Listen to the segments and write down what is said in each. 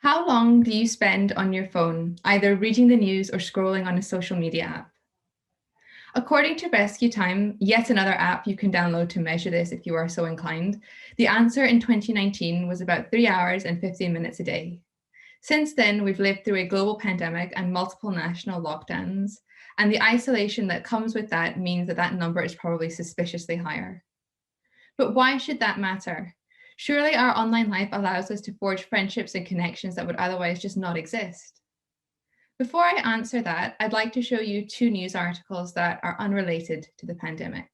How long do you spend on your phone, either reading the news or scrolling on a social media app? According to Rescue Time, yet another app you can download to measure this if you are so inclined, the answer in 2019 was about 3 hours and 15 minutes a day. Since then, we've lived through a global pandemic and multiple national lockdowns, and the isolation that comes with that means that that number is probably suspiciously higher. But why should that matter? Surely our online life allows us to forge friendships and connections that would otherwise just not exist. Before I answer that, I'd like to show you two news articles that are unrelated to the pandemic.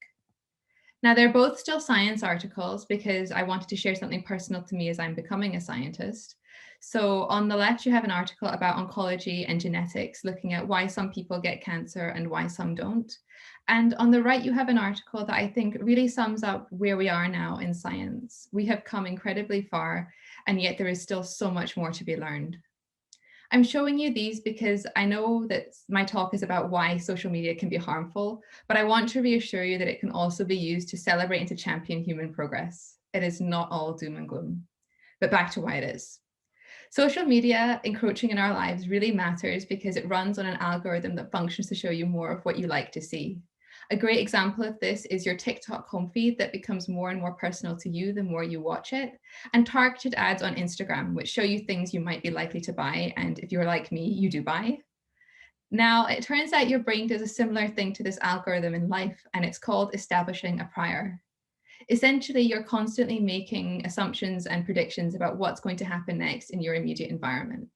Now, they're both still science articles because I wanted to share something personal to me as I'm becoming a scientist. So on the left, you have an article about oncology and genetics, looking at why some people get cancer and why some don't. And on the right, you have an article that I think really sums up where we are now in science. We have come incredibly far, and yet there is still so much more to be learned. I'm showing you these because I know that my talk is about why social media can be harmful, but I want to reassure you that it can also be used to celebrate and to champion human progress. It is not all doom and gloom. But back to why it is. Social media encroaching in our lives really matters because it runs on an algorithm that functions to show you more of what you like to see. A great example of this is your TikTok home feed that becomes more and more personal to you the more you watch it, and targeted ads on Instagram, which show you things you might be likely to buy. And if you're like me, you do buy. Now, it turns out your brain does a similar thing to this algorithm in life, and it's called establishing a prior. Essentially, you're constantly making assumptions and predictions about what's going to happen next in your immediate environment.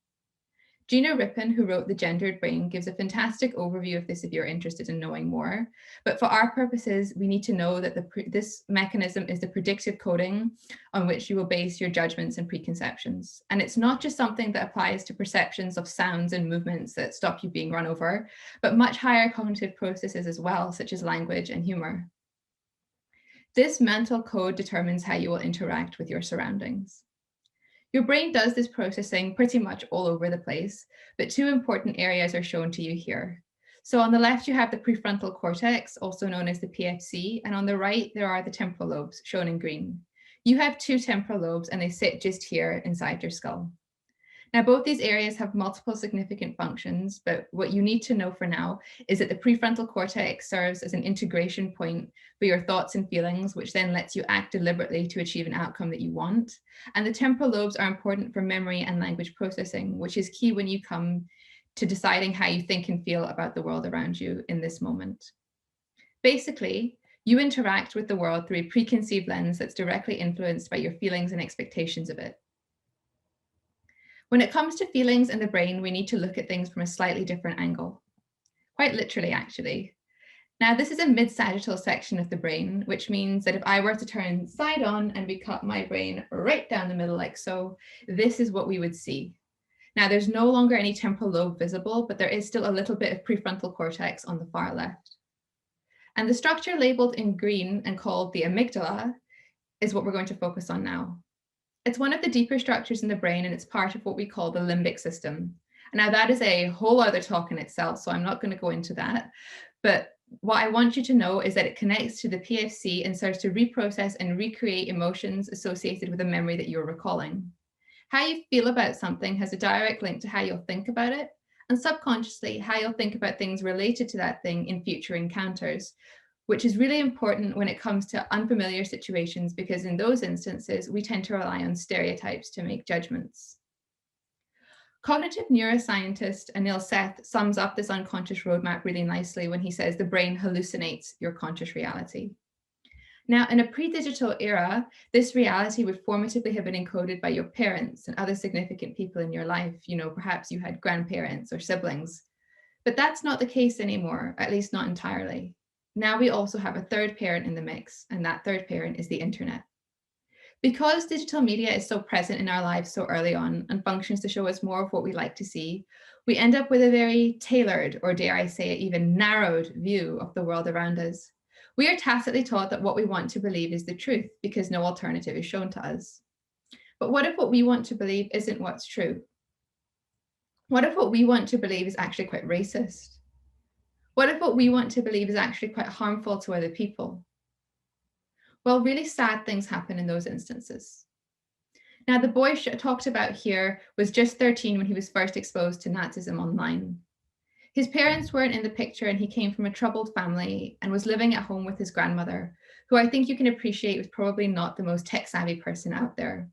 Gina Rippon, who wrote The Gendered Brain, gives a fantastic overview of this if you're interested in knowing more. But for our purposes, we need to know that this mechanism is the predictive coding on which you will base your judgments and preconceptions. And it's not just something that applies to perceptions of sounds and movements that stop you being run over, but much higher cognitive processes as well, such as language and humor. This mental code determines how you will interact with your surroundings. Your brain does this processing pretty much all over the place, but two important areas are shown to you here. So on the left, you have the prefrontal cortex, also known as the PFC, and on the right, there are the temporal lobes, shown in green. You have two temporal lobes, and they sit just here inside your skull. Now, both these areas have multiple significant functions, but what you need to know for now is that the prefrontal cortex serves as an integration point for your thoughts and feelings, which then lets you act deliberately to achieve an outcome that you want. And the temporal lobes are important for memory and language processing, which is key when you come to deciding how you think and feel about the world around you in this moment. Basically, you interact with the world through a preconceived lens that's directly influenced by your feelings and expectations of it. When it comes to feelings in the brain, we need to look at things from a slightly different angle. Quite literally, actually. Now, this is a mid-sagittal section of the brain, which means that if I were to turn side on and we cut my brain right down the middle like so, this is what we would see. Now, there's no longer any temporal lobe visible, but there is still a little bit of prefrontal cortex on the far left. And the structure labeled in green and called the amygdala is what we're going to focus on now. It's one of the deeper structures in the brain, and it's part of what we call the limbic system. Now, that is a whole other talk in itself, so I'm not going to go into that. But what I want you to know is that it connects to the PFC and serves to reprocess and recreate emotions associated with a memory that you're recalling. How you feel about something has a direct link to how you'll think about it, and subconsciously, how you'll think about things related to that thing in future encounters, which is really important when it comes to unfamiliar situations, because in those instances, we tend to rely on stereotypes to make judgments. Cognitive neuroscientist Anil Seth sums up this unconscious roadmap really nicely when he says the brain hallucinates your conscious reality. Now, in a pre-digital era, this reality would formatively have been encoded by your parents and other significant people in your life. You know, perhaps you had grandparents or siblings, but that's not the case anymore, at least not entirely. Now we also have a third parent in the mix, and that third parent is the internet. Because digital media is so present in our lives so early on and functions to show us more of what we like to see, we end up with a very tailored, or dare I say it, even narrowed view of the world around us. We are tacitly taught that what we want to believe is the truth because no alternative is shown to us. But what if what we want to believe isn't what's true? What if what we want to believe is actually quite racist? What if what we want to believe is actually quite harmful to other people? Well, really sad things happen in those instances. Now, the boy talked about here was just 13 when he was first exposed to Nazism online. His parents weren't in the picture, and he came from a troubled family and was living at home with his grandmother, who I think you can appreciate was probably not the most tech-savvy person out there.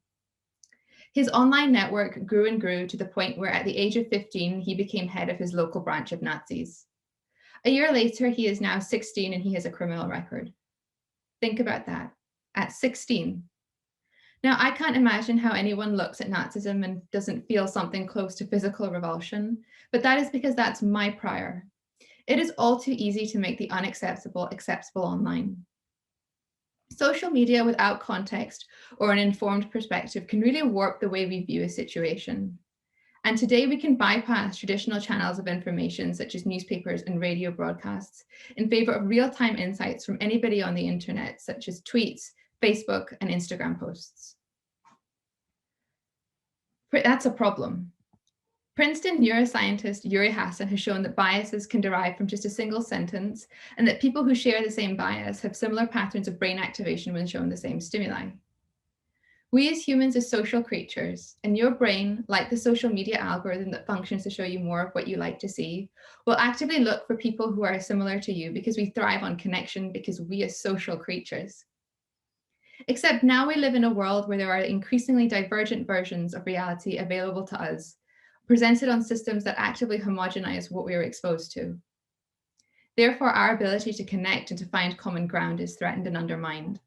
His online network grew and grew to the point where at the age of 15, he became head of his local branch of Nazis. A year later, he is now 16 and he has a criminal record. Think about that, at 16. Now, I can't imagine how anyone looks at Nazism and doesn't feel something close to physical revulsion, but that is because that's my prior. It is all too easy to make the unacceptable acceptable online. Social media without context or an informed perspective can really warp the way we view a situation. And today we can bypass traditional channels of information such as newspapers and radio broadcasts in favor of real-time insights from anybody on the internet, such as tweets, Facebook, and Instagram posts. That's a problem. Princeton neuroscientist Yuri Hassan has shown that biases can derive from just a single sentence, and that people who share the same bias have similar patterns of brain activation when shown the same stimuli. We as humans are social creatures, and your brain, like the social media algorithm that functions to show you more of what you like to see, will actively look for people who are similar to you because we thrive on connection, because we are social creatures. Except now we live in a world where there are increasingly divergent versions of reality available to us, presented on systems that actively homogenize what we are exposed to. Therefore, our ability to connect and to find common ground is threatened and undermined.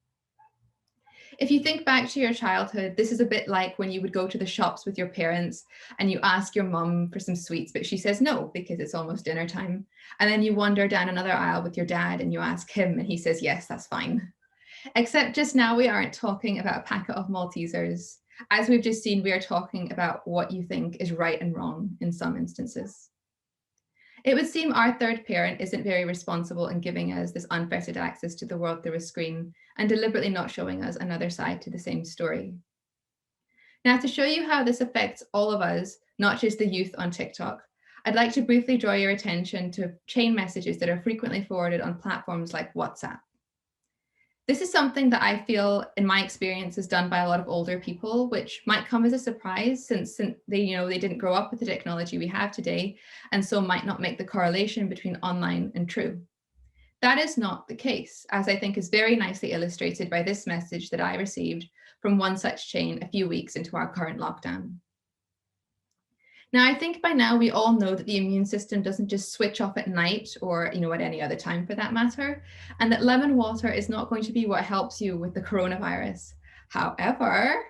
If you think back to your childhood, this is a bit like when you would go to the shops with your parents and you ask your mum for some sweets, but she says no because it's almost dinner time. And then you wander down another aisle with your dad and you ask him and he says, yes, that's fine. Except just now we aren't talking about a packet of Maltesers. As we've just seen, we are talking about what you think is right and wrong in some instances. It would seem our third parent isn't very responsible in giving us this unfettered access to the world through a screen and deliberately not showing us another side to the same story. Now, to show you how this affects all of us, not just the youth on TikTok, I'd like to briefly draw your attention to chain messages that are frequently forwarded on platforms like WhatsApp. This is something that I feel, in my experience, is done by a lot of older people, which might come as a surprise since they didn't grow up with the technology we have today, and so might not make the correlation between online and true. That is not the case, as I think is very nicely illustrated by this message that I received from one such chain a few weeks into our current lockdown. Now, I think by now we all know that the immune system doesn't just switch off at night or, at any other time for that matter, and that lemon water is not going to be what helps you with the coronavirus. However,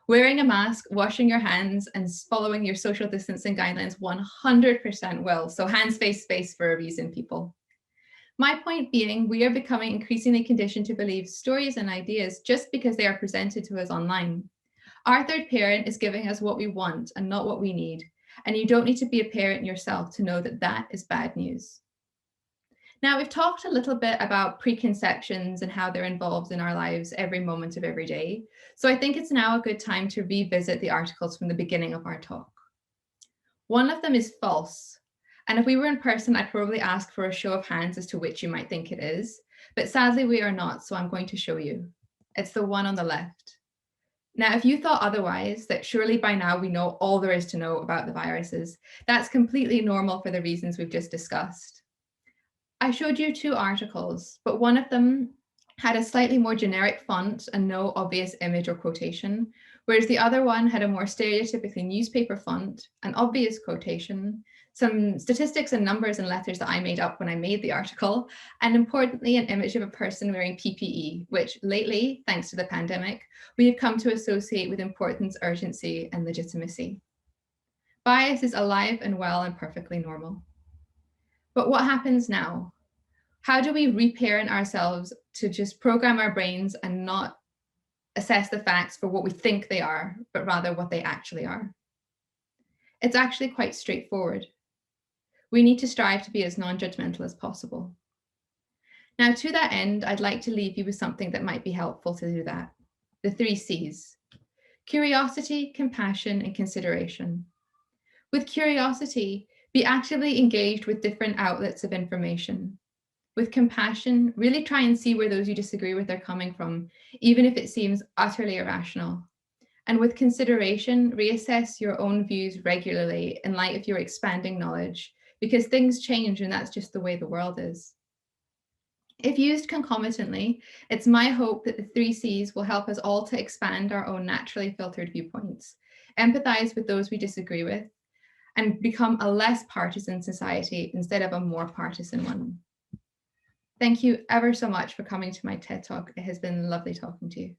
wearing a mask, washing your hands, and following your social distancing guidelines 100% will. So hands, face, space for a reason, people. My point being, we are becoming increasingly conditioned to believe stories and ideas just because they are presented to us online. Our third parent is giving us what we want and not what we need. And you don't need to be a parent yourself to know that that is bad news. Now, we've talked a little bit about preconceptions and how they're involved in our lives every moment of every day. So I think it's now a good time to revisit the articles from the beginning of our talk. One of them is false. And if we were in person, I'd probably ask for a show of hands as to which you might think it is. But sadly, we are not, so I'm going to show you. It's the one on the left. Now, if you thought otherwise, that surely by now we know all there is to know about the viruses, that's completely normal for the reasons we've just discussed. I showed you two articles, but one of them had a slightly more generic font and no obvious image or quotation, whereas the other one had a more stereotypically newspaper font, an obvious quotation, some statistics and numbers and letters that I made up when I made the article, and importantly, an image of a person wearing PPE, which lately, thanks to the pandemic, we have come to associate with importance, urgency, and legitimacy. Bias is alive and well and perfectly normal. But what happens now? How do we reparent ourselves to just program our brains and not assess the facts for what we think they are, but rather what they actually are? It's actually quite straightforward. We need to strive to be as non-judgmental as possible. Now, to that end, I'd like to leave you with something that might be helpful to do that. The 3 C's: curiosity, compassion, and consideration. With curiosity, be actively engaged with different outlets of information. With compassion, really try and see where those you disagree with are coming from, even if it seems utterly irrational. And with consideration, reassess your own views regularly in light of your expanding knowledge, because things change and that's just the way the world is. If used concomitantly, it's my hope that the 3 C's will help us all to expand our own naturally filtered viewpoints, empathize with those we disagree with, and become a less partisan society instead of a more partisan one. Thank you ever so much for coming to my TED Talk. It has been lovely talking to you.